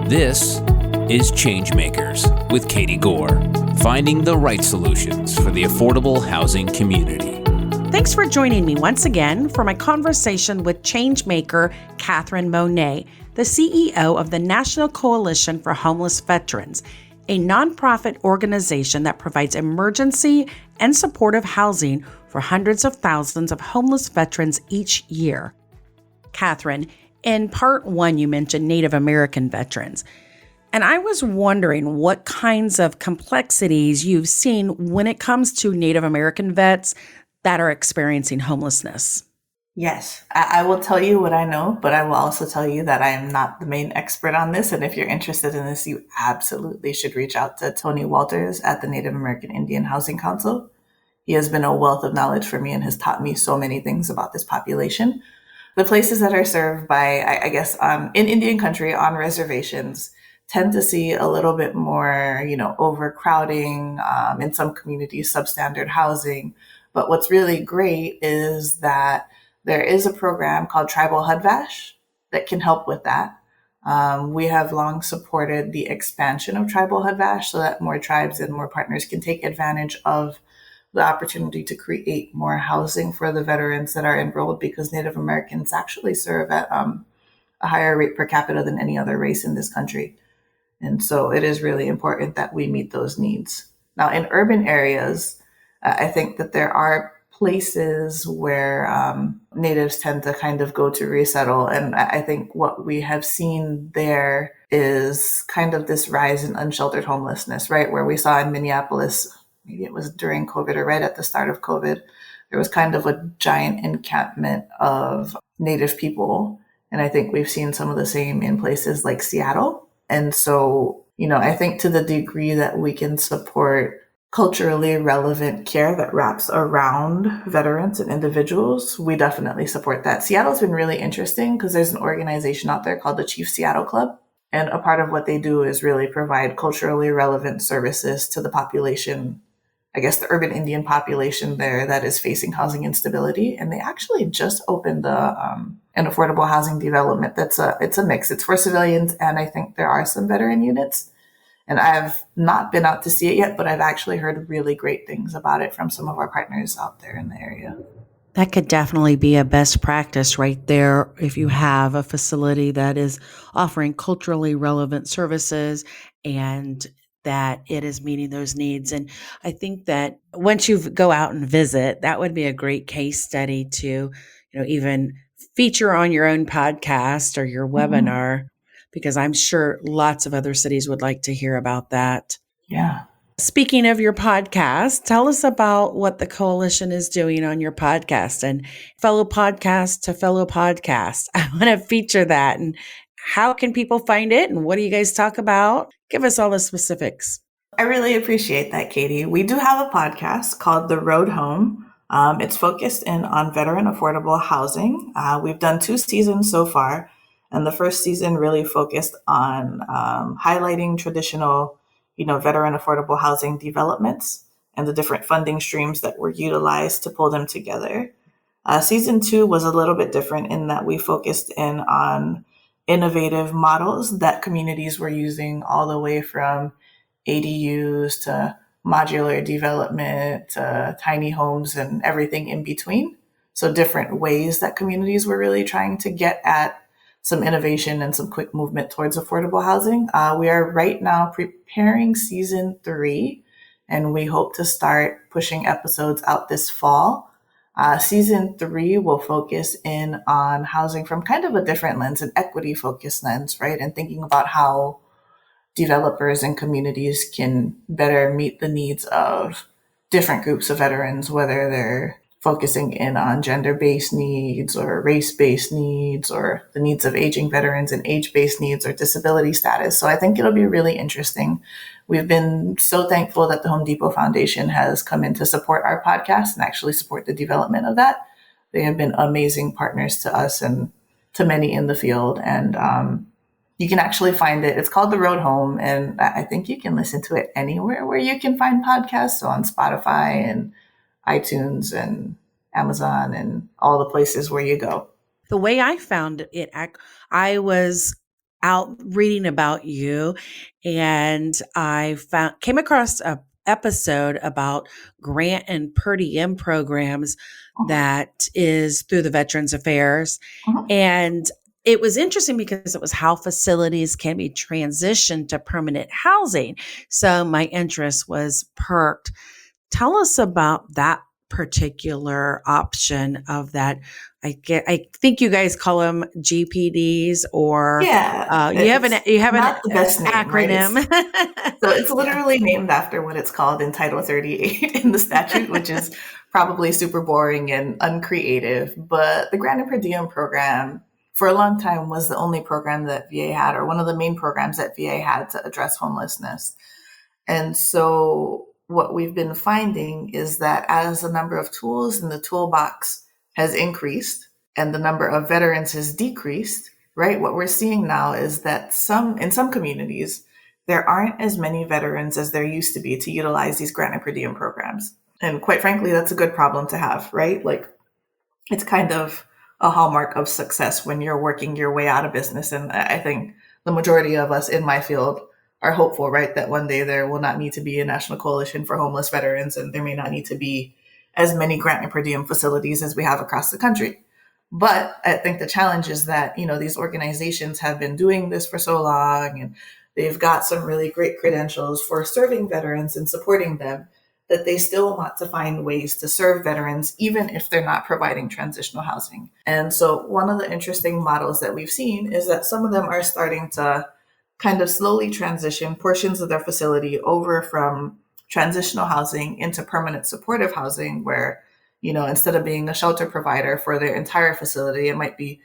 This is ChangeMakers with Katie Gore, finding the right solutions for the affordable housing community. Thanks for joining me once again for my conversation with ChangeMaker Kathryn Monet, the CEO of the National Coalition for Homeless Veterans, a nonprofit organization that provides emergency and supportive housing for hundreds of thousands of homeless veterans each year. Kathryn, in part one, you mentioned Native American veterans. And I was wondering what kinds of complexities you've seen when it comes to Native American vets that are experiencing homelessness. Yes, I will tell you what I know, but I will also tell you that I am not the main expert on this. And if you're interested in this, you absolutely should reach out to Tony Walters at the Native American Indian Housing Council. He has been a wealth of knowledge for me and has taught me so many things about this population. The places that are served by, in Indian country on reservations tend to see a little bit more, overcrowding, in some communities, substandard housing. But what's really great is that there is a program called Tribal HUD-VASH that can help with that. We have long supported the expansion of Tribal HUD-VASH so that more tribes and more partners can take advantage of the opportunity to create more housing for the veterans that are enrolled, because Native Americans actually serve at a higher rate per capita than any other race in this country. And so it is really important that we meet those needs. Now, in urban areas, I think that there are places where natives tend to kind of go to resettle. And I think what we have seen there is kind of this rise in unsheltered homelessness, right? Where we saw in Minneapolis, maybe it was during COVID or right at the start of COVID, there was kind of a giant encampment of Native people. And I think we've seen some of the same in places like Seattle. And so, I think to the degree that we can support culturally relevant care that wraps around veterans and individuals, we definitely support that. Seattle's been really interesting because there's an organization out there called the Chief Seattle Club. And a part of what they do is really provide culturally relevant services to the population, I guess the urban Indian population there that is facing housing instability. And they actually just opened an affordable housing development it's a mix. It's for civilians, and I think there are some veteran units. And I've not been out to see it yet, but I've actually heard really great things about it from some of our partners out there in the area. That could definitely be a best practice right there if you have a facility that is offering culturally relevant services and that it is meeting those needs. And I think that once you go out and visit, that would be a great case study to, even feature on your own podcast or your webinar, because I'm sure lots of other cities would like to hear about that. Yeah. Speaking of your podcast, tell us about what the coalition is doing on your podcast and fellow podcast to fellow podcast. I want to feature that. And how can people find it? And what do you guys talk about? Give us all the specifics. I really appreciate that, Katie. We do have a podcast called The Road Home. It's focused in on veteran affordable housing. We've done 2 seasons so far. And the first season really focused on highlighting traditional, veteran affordable housing developments and the different funding streams that were utilized to pull them together. Season 2 was a little bit different in that we focused in on innovative models that communities were using, all the way from ADUs to modular development to tiny homes and everything in between. So different ways that communities were really trying to get at some innovation and some quick movement towards affordable housing. We are right now preparing season 3, and we hope to start pushing episodes out this fall. Season 3 will focus in on housing from kind of a different lens, an equity focused lens, right? And thinking about how developers and communities can better meet the needs of different groups of veterans, whether they're focusing in on gender-based needs or race-based needs or the needs of aging veterans and age-based needs or disability status. So I think it'll be really interesting. We've been so thankful that the Home Depot Foundation has come in to support our podcast and actually support the development of that. They have been amazing partners to us and to many in the field. And you can actually find it. It's called The Road Home. And I think you can listen to it anywhere where you can find podcasts. So on Spotify and iTunes and Amazon and all the places where you go. The way I found it, I was out reading about you, and I came across a episode about grant and per diem programs Mhm, that is through the Veterans Affairs. mhm. And it was interesting because it was how facilities can be transitioned to permanent housing. So my interest was perked. Tell us about that particular option of that. I think you guys call them GPDs, or Yeah, you it's have an not the best name, right? acronym. It's Yeah. literally named after what it's called in Title 38 in the statute, which is probably super boring and uncreative. But the Grant and Per Diem program, for a long time, was the only program that VA had, or one of the main programs that VA had to address homelessness. And so, what we've been finding is that as the number of tools in the toolbox has increased and the number of veterans has decreased, right? What we're seeing now is that in some communities, there aren't as many veterans as there used to be to utilize these grant and per diem programs. And quite frankly, that's a good problem to have, right? Like, it's kind of a hallmark of success when you're working your way out of business. And I think the majority of us in my field are hopeful, right, that one day there will not need to be a national coalition for homeless veterans, and there may not need to be as many grant and per diem facilities as we have across the country. But I think the challenge is that, these organizations have been doing this for so long, and they've got some really great credentials for serving veterans and supporting them, that they still want to find ways to serve veterans, even if they're not providing transitional housing. And so, one of the interesting models that we've seen is that some of them are starting to kind of slowly transition portions of their facility over from transitional housing into permanent supportive housing, where, instead of being a shelter provider for their entire facility, it might be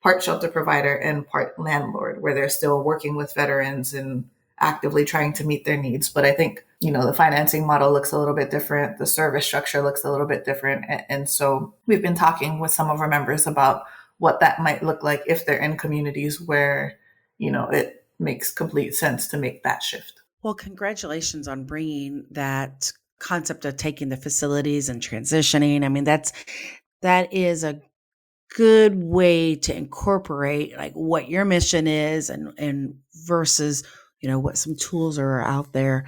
part shelter provider and part landlord, where they're still working with veterans and actively trying to meet their needs. But I think, the financing model looks a little bit different. The service structure looks a little bit different. And so we've been talking with some of our members about what that might look like if they're in communities where, it makes complete sense to make that shift. Well, congratulations on bringing that concept of taking the facilities and transitioning. I mean, that is a good way to incorporate like what your mission is, and versus, what some tools are out there.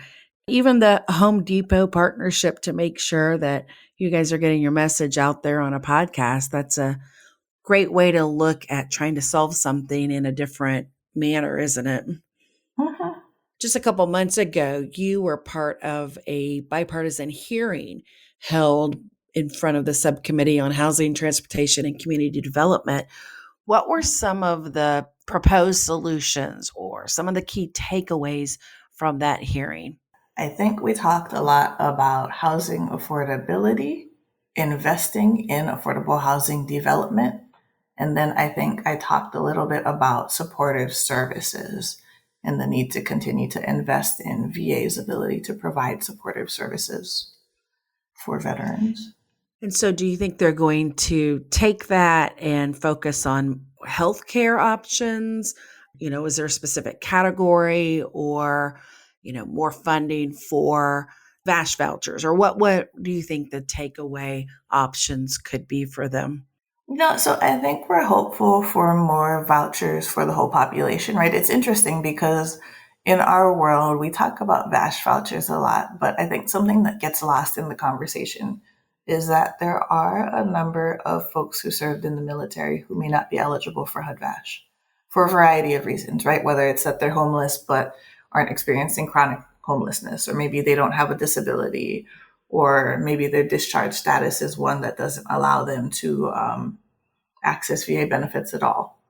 Even the Home Depot partnership to make sure that you guys are getting your message out there on a podcast. That's a great way to look at trying to solve something in a different manner, isn't it? Mhm. Just a couple months ago, you were part of a bipartisan hearing held in front of the Subcommittee on Housing, Transportation, and Community Development. What were some of the proposed solutions or some of the key takeaways from that hearing? I think we talked a lot about housing affordability, investing in affordable housing development. And then I think I talked a little bit about supportive services and the need to continue to invest in VA's ability to provide supportive services for veterans. And so, do you think they're going to take that and focus on healthcare options? Is there a specific category, or, more funding for VASH vouchers? Or what do you think the takeaway options could be for them? So I think we're hopeful for more vouchers for the whole population, right? It's interesting because in our world, we talk about VASH vouchers a lot, but I think something that gets lost in the conversation is that there are a number of folks who served in the military who may not be eligible for HUD-VASH for a variety of reasons, right? Whether it's that they're homeless but aren't experiencing chronic homelessness, or maybe they don't have a disability, or maybe their discharge status is one that doesn't allow them to access VA benefits at all.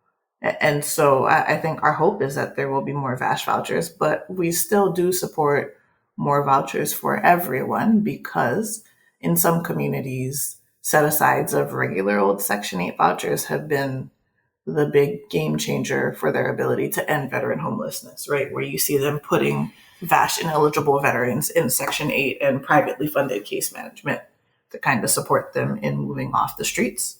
And so I think our hope is that there will be more VASH vouchers, but we still do support more vouchers for everyone, because in some communities, set asides of regular old Section 8 vouchers have been the big game changer for their ability to end veteran homelessness, right? Where you see them putting VASH ineligible veterans in Section 8 and privately funded case management to kind of support them in moving off the streets.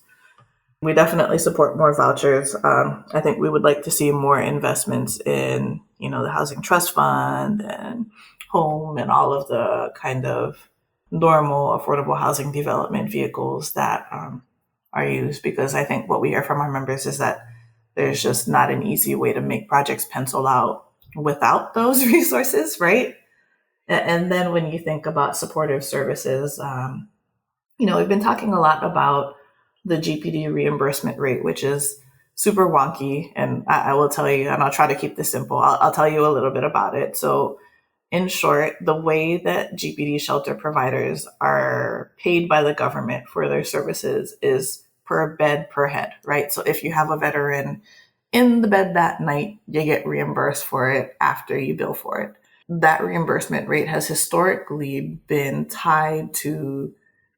We definitely support more vouchers. I think we would like to see more investments in, the Housing Trust Fund and home and all of the kind of normal affordable housing development vehicles that are used. Because I think what we hear from our members is that there's just not an easy way to make projects pencil out without those resources, right? And then when you think about supportive services, we've been talking a lot about the GPD reimbursement rate, which is super wonky. And I will tell you, and I'll try to keep this simple. I'll tell you a little bit about it. So in short, the way that GPD shelter providers are paid by the government for their services is per bed per head, right? So if you have a veteran in the bed that night, you get reimbursed for it after you bill for it. That reimbursement rate has historically been tied to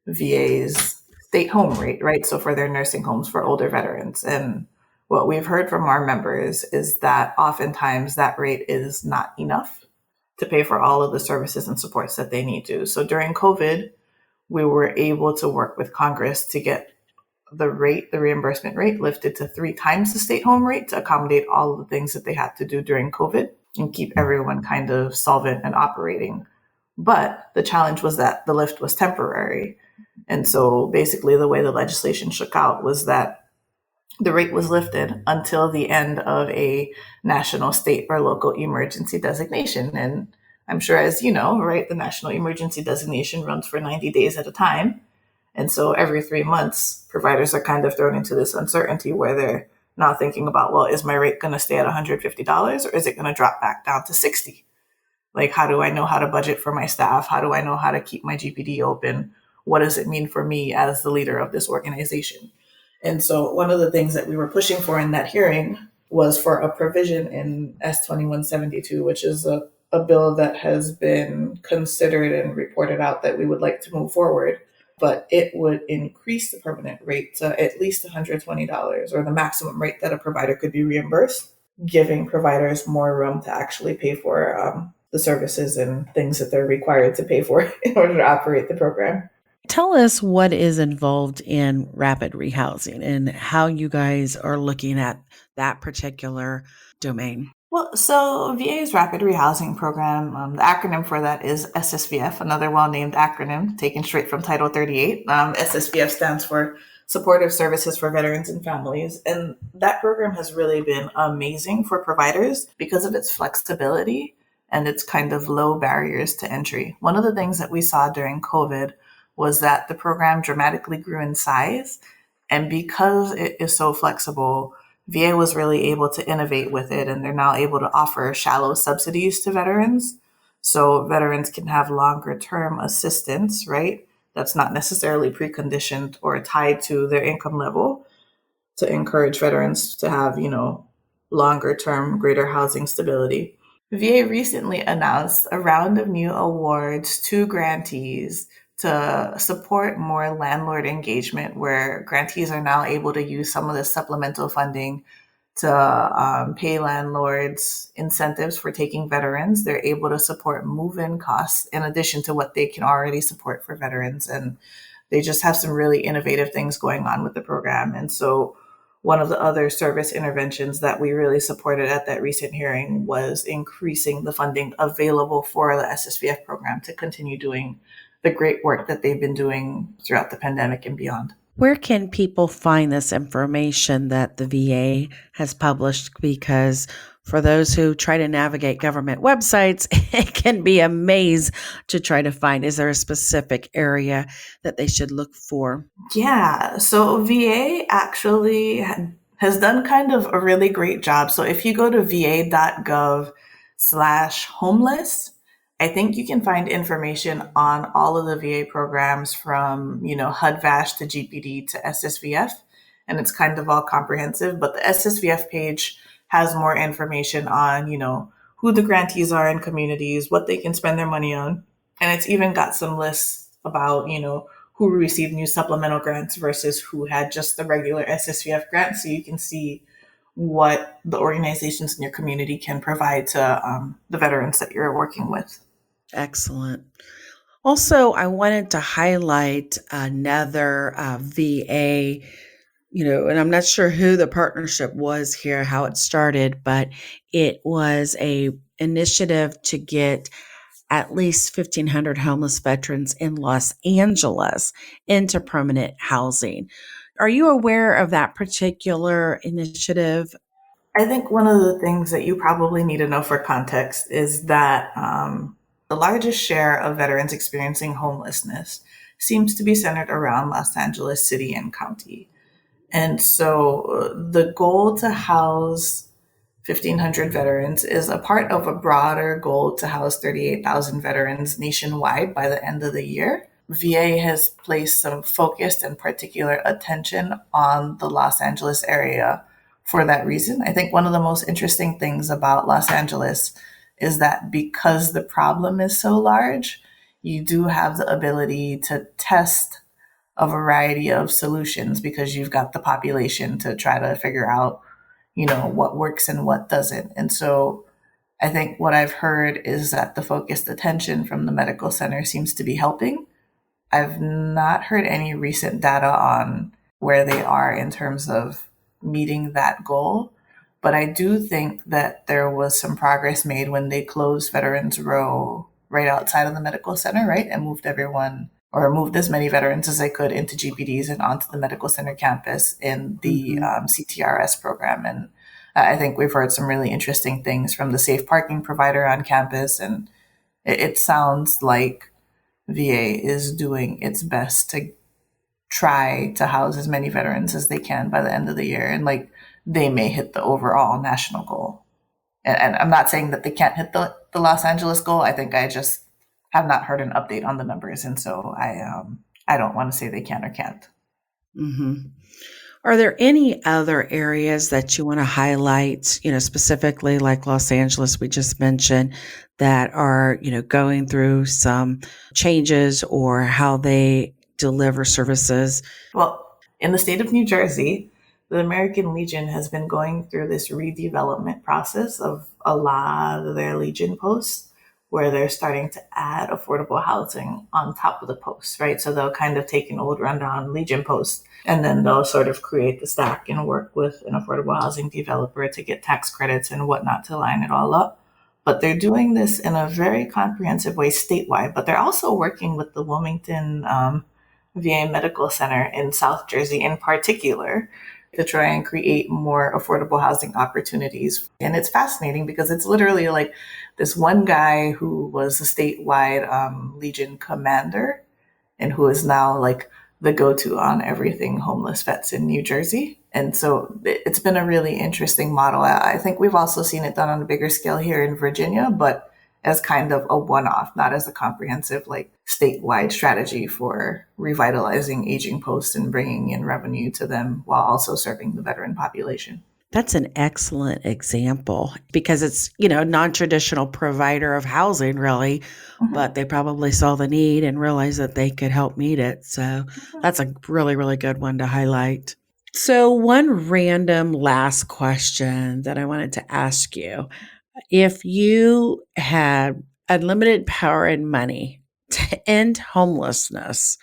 VA's state home rate, right? So for their nursing homes for older veterans. And what we've heard from our members is that oftentimes that rate is not enough to pay for all of the services and supports that they need to. So during COVID, we were able to work with Congress to get the reimbursement rate lifted to 3 times the state home rate to accommodate all of the things that they had to do during COVID and keep everyone kind of solvent and operating. But the challenge was that the lift was temporary. And so basically the way the legislation shook out was that the rate was lifted until the end of a national, state, or local emergency designation. And I'm sure, as you know, right, the national emergency designation runs for 90 days at a time. And so every 3 months, providers are kind of thrown into this uncertainty where they're now thinking about, well, is my rate going to stay at $150 or is it going to drop back down to $60? Like, how do I know how to budget for my staff? How do I know how to keep my GPD open? What does it mean for me as the leader of this organization? And so one of the things that we were pushing for in that hearing was for a provision in S2172, which is a bill that has been considered and reported out that we would like to move forward. But it would increase the permanent rate to at least $120, or the maximum rate that a provider could be reimbursed, giving providers more room to actually pay for the services and things that they're required to pay for in order to operate the program. Tell us what is involved in rapid rehousing and how you guys are looking at that particular domain. Well, so VA's Rapid Rehousing Program, the acronym for that is SSVF, another well-named acronym taken straight from Title 38. SSVF stands for Supportive Services for Veterans and Families. And that program has really been amazing for providers because of its flexibility and its kind of low barriers to entry. One of the things that we saw during COVID was that the program dramatically grew in size. And because it is so flexible, VA was really able to innovate with it, and they're now able to offer shallow subsidies to veterans. So veterans can have longer term assistance, right? That's not necessarily preconditioned or tied to their income level, to encourage veterans to have, longer term, greater housing stability. VA recently announced a round of new awards to grantees to support more landlord engagement, where grantees are now able to use some of the supplemental funding to pay landlords incentives for taking veterans. They're able to support move-in costs in addition to what they can already support for veterans. And they just have some really innovative things going on with the program. And so one of the other service interventions that we really supported at that recent hearing was increasing the funding available for the SSVF program to continue doing the great work that they've been doing throughout the pandemic and beyond. Where can people find this information that the VA has published? Because for those who try to navigate government websites, it can be a maze to try to find. Is there a specific area that they should look for? Yeah, so VA actually has done kind of a really great job. So if you go to va.gov/homeless, I think you can find information on all of the VA programs from, HUD-VASH to GPD to SSVF, and it's kind of all comprehensive. But the SSVF page has more information on, who the grantees are in communities, what they can spend their money on. And it's even got some lists about, who received new supplemental grants versus who had just the regular SSVF grant. So you can see what the organizations in your community can provide to the veterans that you're working with. Excellent. Also, I wanted to highlight another VA, and I'm not sure who the partnership was here, how it started, but it was a initiative to get at least 1,500 homeless veterans in Los Angeles into permanent housing. Are you aware of that particular initiative? I think one of the things that you probably need to know for context is that the largest share of veterans experiencing homelessness seems to be centered around Los Angeles City and County. And so the goal to house 1,500 veterans is a part of a broader goal to house 38,000 veterans nationwide by the end of the year. VA has placed some focused and particular attention on the Los Angeles area for that reason. I think one of the most interesting things about Los Angeles is that because the problem is so large, you do have the ability to test a variety of solutions because you've got the population to try to figure out, what works and what doesn't. And so I think what I've heard is that the focused attention from the medical center seems to be helping. I've not heard any recent data on where they are in terms of meeting that goal, but I do think that there was some progress made when they closed Veterans Row right outside of the medical center, right? And moved everyone or moved as many veterans as they could into GPDs and onto the medical center campus in the CTRS program. And I think we've heard some really interesting things from the safe parking provider on campus. And it sounds like VA is doing its best to try to house as many veterans as they can by the end of the year. And like they may hit the overall national goal. And I'm not saying that they can't hit the Los Angeles goal. I think I just have not heard an update on the numbers. And so I don't want to say they can or can't. Mm-hmm. Are there any other areas that you want to highlight, specifically like Los Angeles, we just mentioned, that are, going through some changes or how they deliver services? Well, in the state of New Jersey, the American Legion has been going through this redevelopment process of a lot of their Legion posts where they're starting to add affordable housing on top of the posts, right? So they'll kind of take an old rundown Legion post and then they'll sort of create the stack and work with an affordable housing developer to get tax credits and whatnot to line it all up. But they're doing this in a very comprehensive way statewide, but they're also working with the Wilmington VA Medical Center in South Jersey in particular to try and create more affordable housing opportunities. And it's fascinating because it's literally like this one guy who was a statewide Legion commander and who is now like the go-to on everything homeless vets in New Jersey. And so it's been a really interesting model. I think we've also seen it done on a bigger scale here in Virginia, but as kind of a one-off, not as a comprehensive like statewide strategy for revitalizing aging posts and bringing in revenue to them while also serving the veteran population. That's an excellent example because it's, non-traditional provider of housing really, but they probably saw the need and realized that they could help meet it. So that's a really, really good one to highlight. So one random last question that I wanted to ask you. If you had unlimited power and money to end homelessness,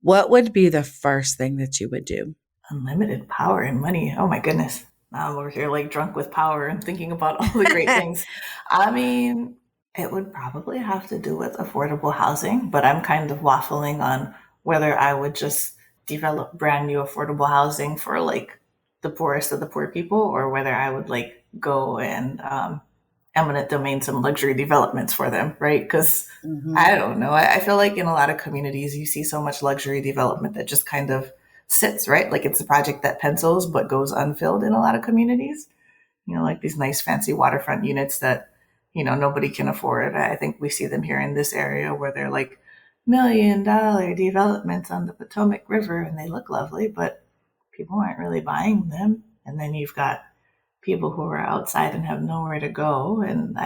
what would be the first thing that you would do? Unlimited power and money. Oh my goodness. Now I'm over here like drunk with power and thinking about all the great things. I mean, it would probably have to do with affordable housing, but I'm kind of waffling on whether I would just develop brand new affordable housing for like the poorest of the poor people or whether I would like go and eminent domain some luxury developments for them, right? Because I don't know. I feel like in a lot of communities, you see so much luxury development that just kind of sits, right? Like it's a project that pencils but goes unfilled in a lot of communities. Like these nice fancy waterfront units that, nobody can afford. I think we see them here in this area where they're like $1 million developments on the Potomac River and they look lovely, but people aren't really buying them. And then you've got people who are outside and have nowhere to go. And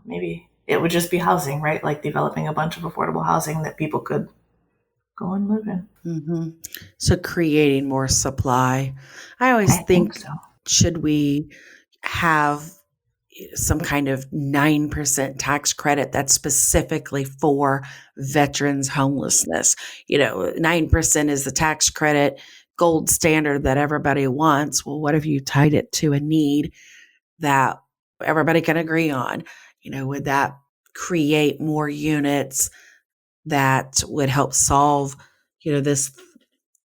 maybe it would just be housing, right? Like developing a bunch of affordable housing that people could go and live in. Mm-hmm. So creating more supply. I always think so. Should we have some kind of 9% tax credit that's specifically for veterans homelessness? 9% is the tax credit gold standard that everybody wants. Well, what if you tied it to a need that everybody can agree on? Would that create more units that would help solve, this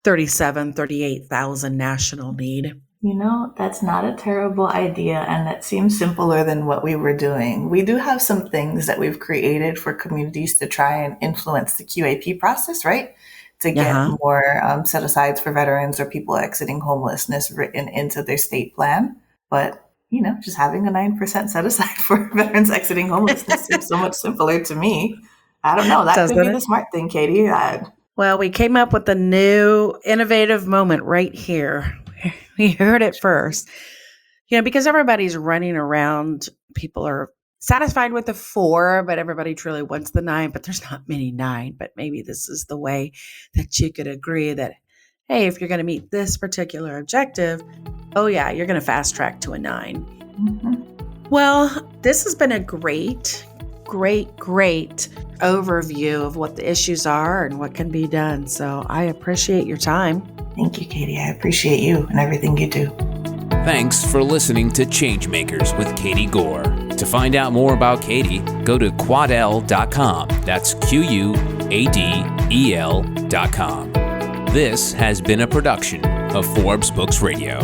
38,000 national need? That's not a terrible idea, and that seems simpler than what we were doing. We do have some things that we've created for communities to try and influence the QAP process, right? To get Uh-huh. more set-asides for veterans or people exiting homelessness written into their state plan. But, just having a 9% set-aside for veterans exiting homelessness seems so much simpler to me. I don't know. That could Doesn't be it? the smart thing, Katie. Well, we came up with a new innovative moment right here. We heard it first. Because everybody's running around. People are satisfied with the 4, but everybody truly wants the 9, but there's not many 9. But maybe this is the way that you could agree that, hey, if you're going to meet this particular objective, oh yeah, you're going to fast track to a 9. Mhm. Well, this has been a great overview of what the issues are and what can be done. So I appreciate your time. Thank you, Katie. I appreciate you and everything you do. Thanks for listening to ChangeMakers with Katie Gore. To find out more about Katie, go to quadel.com. That's QUADEL.com. This has been a production of Forbes Books Radio.